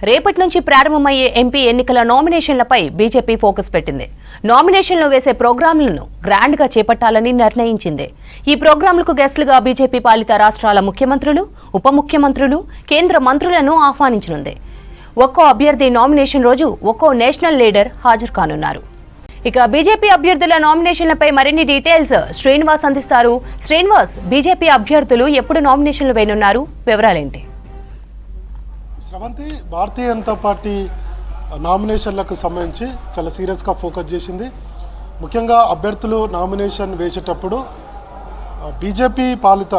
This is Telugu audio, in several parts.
రేపటి నుంచి ప్రారంభమయ్యే ఎంపీ ఎన్నికల నామినేషన్లపై బీజేపీ ఫోకస్ పెట్టింది. నామినేషన్లు వేసే ప్రోగ్రాంలను గ్రాండ్ గా చేపట్టాలని నిర్ణయించింది. ఈ ప్రోగ్రాంలకు గెస్టులుగా బీజేపీ పాలిత రాష్ట్రాల ముఖ్యమంత్రులు, ఉప ముఖ్యమంత్రులు, కేంద్ర మంత్రులను ఆహ్వానించనుంది. ఒక్కో అభ్యర్థి నామినేషన్ రోజు ఒక్కో నేషనల్ లీడర్ హాజరు కానున్నారు. ఇక బీజేపీ అభ్యర్థుల నామినేషన్లపై మరిన్ని డీటెయిల్స్ శ్రీనివాస్ అందిస్తారు. శ్రీనివాస్, బీజేపీ అభ్యర్థులు ఎప్పుడు నామినేషన్లు వేయనున్నారు, వివరాలేంటి? శ్రవంతి, భారతీయ జనతా పార్టీ నామినేషన్లకు సంబంధించి చాలా సీరియస్గా ఫోకస్ చేసింది. ముఖ్యంగా అభ్యర్థులు నామినేషన్ వేసేటప్పుడు బీజేపీ పాలిత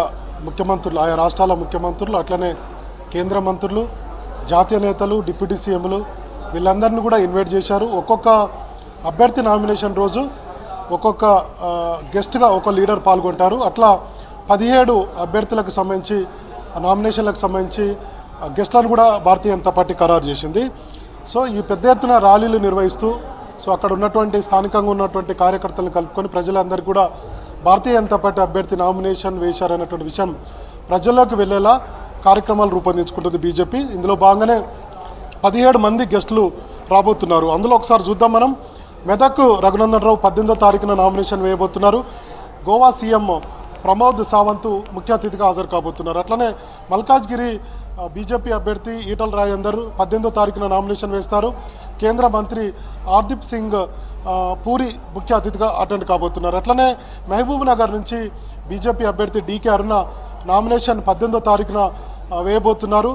ముఖ్యమంత్రులు, ఆయా రాష్ట్రాల ముఖ్యమంత్రులు, అట్లనే కేంద్ర మంత్రులు, జాతీయ నేతలు, డిప్యూటీ సీఎంలు వీళ్ళందరినీ కూడా ఇన్వైట్ చేశారు. ఒక్కొక్క అభ్యర్థి నామినేషన్ రోజు ఒక్కొక్క గెస్ట్గా ఒక లీడర్ పాల్గొంటారు. అట్లా 17 అభ్యర్థులకు సంబంధించి నామినేషన్లకు సంబంధించి గెస్ట్లను కూడా భారతీయ జనతా పార్టీ ఖరారు చేసింది. సో ఈ పెద్ద ఎత్తున ర్యాలీలు నిర్వహిస్తూ అక్కడ ఉన్నటువంటి స్థానికంగా ఉన్నటువంటి కార్యకర్తలను కలుపుకొని ప్రజలందరికీ కూడా భారతీయ జనతా పార్టీ అభ్యర్థి నామినేషన్ వేశారనేటువంటి విషయం ప్రజల్లోకి వెళ్ళేలా కార్యక్రమాలు రూపొందించుకుంటుంది బీజేపీ. ఇందులో భాగంగానే 17 మంది గెస్టులు రాబోతున్నారు. అందులో ఒకసారి చూద్దాం మనం. మెదక్ రఘునందన్ రావు 18వ తారీఖున నామినేషన్ వేయబోతున్నారు. గోవా సీఎం ప్రమోద్ సావంత్ ముఖ్య అతిథిగా హాజరు కాబోతున్నారు. అట్లనే మల్కాజ్గిరి బీజేపీ అభ్యర్థి ఈటల రాజేందర్ 18వ తారీఖున నామినేషన్ వేస్తారు. కేంద్ర మంత్రి హర్దీప్ సింగ్ పూరి ముఖ్య అతిథిగా అటెండ్ కాబోతున్నారు. అట్లనే మహబూబ్ నగర్ నుంచి బీజేపీ అభ్యర్థి డీకే అరుణ నామినేషన్ 18వ తారీఖున వేయబోతున్నారు.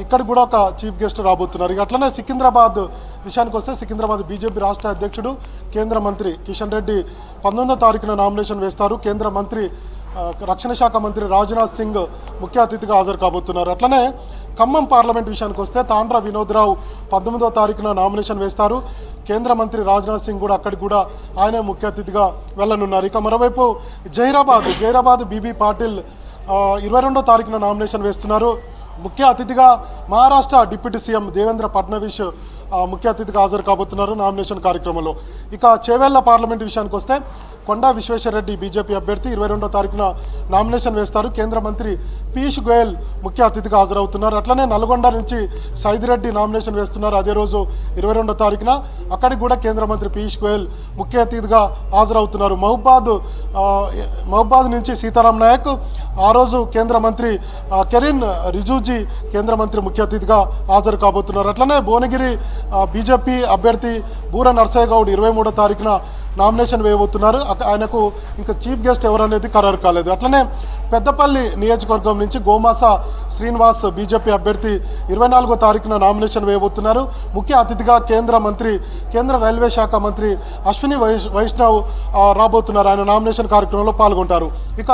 ఇక్కడ కూడా ఒక చీఫ్ గెస్ట్ రాబోతున్నారు. ఇక అట్లనే సికింద్రాబాద్ విషయానికి వస్తే సికింద్రాబాద్ బీజేపీ రాష్ట్ర అధ్యక్షుడు కేంద్ర మంత్రి కిషన్ రెడ్డి 19వ తారీఖున నామినేషన్ వేస్తారు. కేంద్ర మంత్రి రక్షణ శాఖ మంత్రి రాజ్నాథ్ సింగ్ ముఖ్య అతిథిగా హాజరు కాబోతున్నారు. అట్లనే ఖమ్మం పార్లమెంట్ విషయానికి వస్తే తాండ్ర వినోద్ రావు 19వ తారీఖున నామినేషన్ వేస్తారు. కేంద్ర మంత్రి రాజ్నాథ్ సింగ్ కూడా అక్కడికి కూడా ఆయనే ముఖ్య అతిథిగా వెళ్ళనున్నారు. ఇక మరోవైపు జైరాబాద్ బీబీ పాటిల్ 22వ తారీఖున నామినేషన్ వేస్తున్నారు. ముఖ్య అతిథిగా మహారాష్ట్ర డిప్యూటీ సీఎం దేవేంద్ర ఫడ్నవీస్ ముఖ్య అతిథిగా హాజరు కాబోతున్నారు నామినేషన్ కార్యక్రమంలో. ఇక చేవెళ్ల పార్లమెంట్ విషయానికి వస్తే కొండా విశ్వేశ్వరరెడ్డి బీజేపీ అభ్యర్థి 22వ తారీఖున నామినేషన్ వేస్తారు. కేంద్ర మంత్రి పీయూష్ గోయల్ ముఖ్య అతిథిగా హాజరవుతున్నారు. అట్లనే నల్గొండ నుంచి సైదిరెడ్డి నామినేషన్ వేస్తున్నారు. అదే రోజు 22వ తారీఖున అక్కడికి కూడా కేంద్ర మంత్రి పీయూష్ గోయల్ ముఖ్య అతిథిగా హాజరవుతున్నారు. మహబాద్ నుంచి సీతారాం నాయక్ ఆ రోజు కేంద్ర మంత్రి కిరణ్ రిజిజు కేంద్ర మంత్రి ముఖ్య అతిథిగా హాజరు కాబోతున్నారు. అట్లనే భువనగిరి బీజేపీ అభ్యర్థి బూర నర్సయ్య గౌడ్ 23వ తారీఖున నామినేషన్ వేయబోతున్నారు. ఆయనకు ఇంకా చీఫ్ గెస్ట్ ఎవరనేది ఖరారు కాలేదు. అట్లనే పెద్దపల్లి నియోజకవర్గం నుంచి గోమాస శ్రీనివాస్ బీజేపీ అభ్యర్థి 24వ తారీఖున నామినేషన్ వేయబోతున్నారు. ముఖ్య అతిథిగా కేంద్ర రైల్వే శాఖ మంత్రి అశ్విని వైష్ణవ్ రాబోతున్నారు. ఆయన నామినేషన్ కార్యక్రమంలో పాల్గొంటారు. ఇక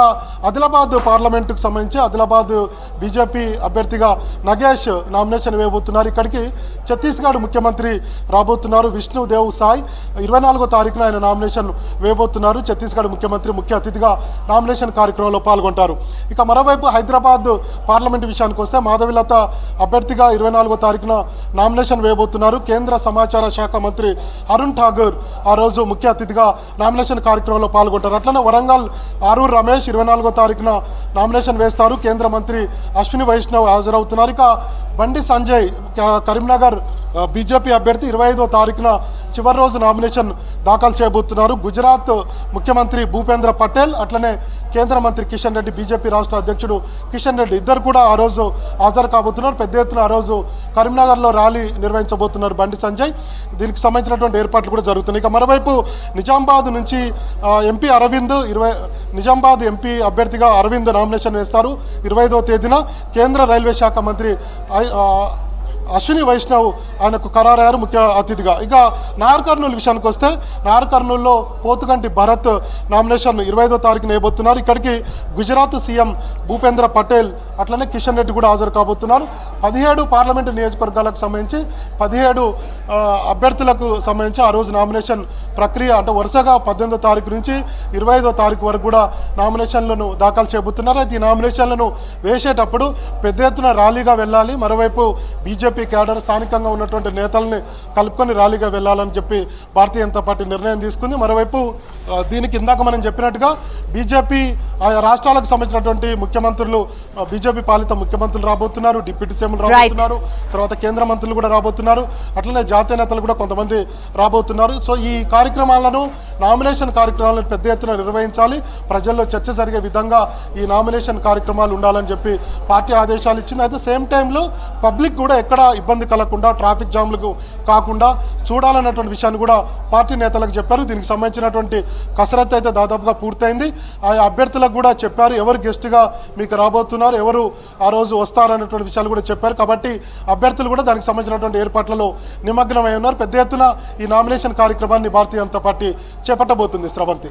ఆదిలాబాద్ పార్లమెంటుకు సంబంధించి ఆదిలాబాద్ బీజేపీ అభ్యర్థిగా నగేష్ నామినేషన్ వేయబోతున్నారు. ఇక్కడికి ఛత్తీస్గఢ్ ముఖ్యమంత్రి రాబోతున్నారు విష్ణుదేవ్ సాయ్ 24వ తారీఖున ఆయన నామినేషన్ వేయబోతున్నారు. ఛత్తీస్గఢ్ ముఖ్యమంత్రి ముఖ్య అతిథిగా నామినేషన్ కార్యక్రమంలో పాల్గొంటారు. ఇక మరోవైపు హైదరాబాద్ పార్లమెంట్ విషయానికి వస్తే మాధవిలత అభ్యర్థిగా 24వ తారీఖున నామినేషన్ వేయబోతున్నారు. కేంద్ర సమాచార శాఖ మంత్రి అరుణ్ ఠాగూర్ ఆ రోజు ముఖ్య అతిథిగా నామినేషన్ కార్యక్రమంలో పాల్గొంటారు. అట్లనే వరంగల్ ఆరూర్ రమేష్ 24వ తారీఖున నామినేషన్ వేస్తారు. కేంద్ర మంత్రి అశ్విని వైష్ణవ్ హాజరవుతున్నారు. ఇక బండి సంజయ్ కరీంనగర్ బీజేపీ అభ్యర్థి 25వ తారీఖున చివరి రోజు నామినేషన్ దాఖలు చేయబోతున్నారు. గుజరాత్ ముఖ్యమంత్రి భూపేంద్ర పటేల్ అట్లనే కేంద్ర మంత్రి కిషన్ రెడ్డి బీజేపీ రాష్ట్ర అధ్యక్షుడు కిషన్ రెడ్డి ఇద్దరు కూడా ఆ రోజు హాజరు కాబోతున్నారు. పెద్ద ఎత్తున ఆ రోజు కరీంనగర్లో ర్యాలీ నిర్వహించబోతున్నారు బండి సంజయ్. దీనికి సంబంధించినటువంటి ఏర్పాట్లు కూడా జరుగుతున్నాయి. ఇక మరోవైపు నిజామాబాద్ నుంచి ఎంపీ అరవింద్ నిజామాబాద్ ఎంపీ అభ్యర్థిగా అరవింద్ నామినేషన్ వేస్తారు 25వ తేదీన. కేంద్ర రైల్వే శాఖ మంత్రి అశ్విని వైష్ణవ్ ఆయనకు ఖరారయ్యారు ముఖ్య అతిథిగా. ఇక నాగర్ కర్నూలు విషయానికి వస్తే నాగర్ కర్నూలులో పోతుగంటి భరత్ నామినేషన్ 25వ తారీఖున వేయబోతున్నారు. ఇక్కడికి గుజరాత్ సీఎం భూపేంద్ర పటేల్ అట్లనే కిషన్ రెడ్డి కూడా హాజరు కాబోతున్నారు. 17 పార్లమెంటు నియోజకవర్గాలకు సంబంధించి 17 అభ్యర్థులకు సంబంధించి ఆ రోజు నామినేషన్ ప్రక్రియ అంటే వరుసగా 18వ తారీఖు నుంచి 25వ తారీఖు వరకు కూడా నామినేషన్లను దాఖలు చేయబోతున్నారు. అయితే ఈ నామినేషన్లను వేసేటప్పుడు పెద్ద ఎత్తున ర్యాలీగా వెళ్ళాలి. మరోవైపు బీజేపీ క్యాడర్ స్థానికంగా ఉన్నటువంటి నేతల్ని కలుపుకొని ర్యాలీగా వెళ్ళాలని చెప్పి భారతీయ జనతా పార్టీ నిర్ణయం తీసుకుంది. మరోవైపు దీనికి ఇందాక మనం చెప్పినట్టుగా బీజేపీ ఆయా రాష్ట్రాలకు సంబంధించినటువంటి ముఖ్యమంత్రులు బీజేపీ పాలిత ముఖ్యమంత్రులు రాబోతున్నారు, డిప్యూటీ సీఎంలు రాబోతున్నారు, తర్వాత కేంద్ర మంత్రులు కూడా రాబోతున్నారు, అట్లనే జాతీయ నేతలు కూడా కొంతమంది రాబోతున్నారు. సో ఈ కార్యక్రమాలను నామినేషన్ కార్యక్రమాలను పెద్ద ఎత్తున నిర్వహించాలి, ప్రజల్లో చర్చ జరిగే విధంగా ఈ నామినేషన్ కార్యక్రమాలు ఉండాలని చెప్పి పార్టీ ఆదేశాలు ఇచ్చింది. అయితే సేమ్ టైంలో పబ్లిక్ కూడా ఎక్కడ ఇబ్బంది కలగకుండా, ట్రాఫిక్ జామ్లకు కాకుండా చూడాలన్నటువంటి విషయాన్ని కూడా పార్టీ నేతలకు చెప్పారు. దీనికి సంబంధించినటువంటి కసరత్తు అయితే దాదాపుగా పూర్తయింది. ఆ అభ్యర్థులకు కూడా చెప్పారు ఎవరు గెస్ట్గా మీకు రాబోతున్నారు, ఎవరు ఆ రోజు వస్తారన్నటువంటి విషయాలు కూడా చెప్పారు. కాబట్టి అభ్యర్థులు కూడా దానికి సంబంధించినటువంటి ఏర్పాట్లలో నిమగ్నమై ఉన్నారు. పెద్ద ఎత్తున ఈ నామినేషన్ కార్యక్రమాన్ని భారతీయ జనతా పార్టీ చేపట్టబోతుంది. స్రవంతి.